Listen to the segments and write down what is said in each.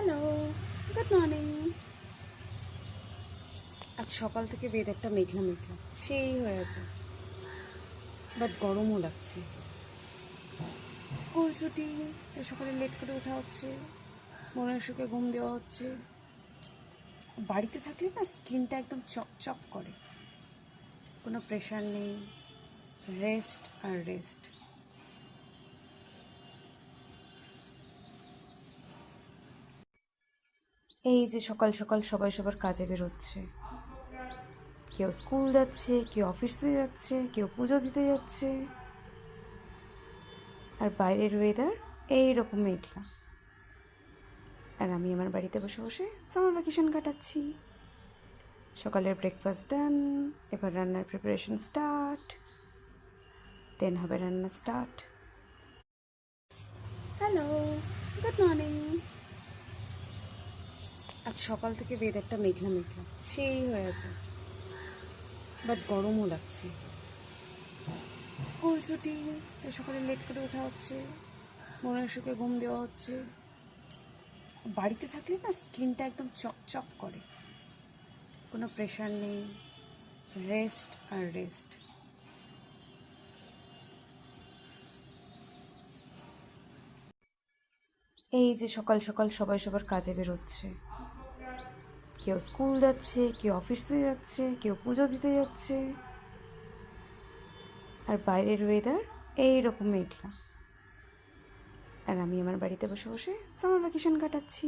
Hello, good morning. আজ সকাল থেকে ওয়েদারটা মেঘলা মেঘলা সেই হয়ে আছে, বাট গরমও লাগছে। স্কুল ছুটি, তাই সকালে লেট করে ওঠা হচ্ছে, মনের সুখে ঘুম দেওয়া হচ্ছে। বাড়িতে থাকলে না স্কিনটা একদম চকচক করে, কোনো প্রেশার নেই, রেস্ট আর রেস্ট। এই যে সকাল সকাল সবাই সবার কাজে বেরোচ্ছে, কেউ স্কুল যাচ্ছে, কেউ অফিসে যাচ্ছে, কেউ পুজো দিতে যাচ্ছে, আর বাইরের ওয়েদার এইরকম মেঘলা। আর আমি আমার বাড়িতে বসে বসে সামার ভ্যাকেশন কাটাচ্ছি। সকালের ব্রেকফাস্ট ডান, এবার রান্নার প্রিপারেশন স্টার্ট, দেন হবে রান্না স্টার্ট। Hello, good morning. আজ সকাল থেকে ওয়েদারটা মেঘলা মেঘলা সেই হয়ে আছে, বাট গরমও লাগছে। স্কুল ছুটি, তাই সকালে লেট করে ওঠা হচ্ছে, মনের সুখে ঘুম দেওয়া হচ্ছে। বাড়িতে থাকলে না স্কিনটা একদম চকচক করে, কোনো প্রেশার নেই, রেস্ট আর রেস্ট। এই যে সকাল সকাল সবাই সবার কাজে বেরোচ্ছে, কেউ স্কুল যাচ্ছে, কেউ অফিসে যাচ্ছে, কেউ পুজো দিতে যাচ্ছে, আর বাইরের ওয়েদার এইরকম মেঘলা। আর আমি আমার বাড়িতে বসে বসে সামার ভ্যাকেশন কাটাচ্ছি।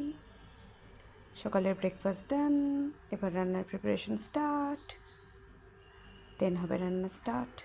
সকালের ব্রেকফাস্ট ডান, এবার রান্নার প্রিপারেশন স্টার্ট, দেন হবে রান্না স্টার্ট।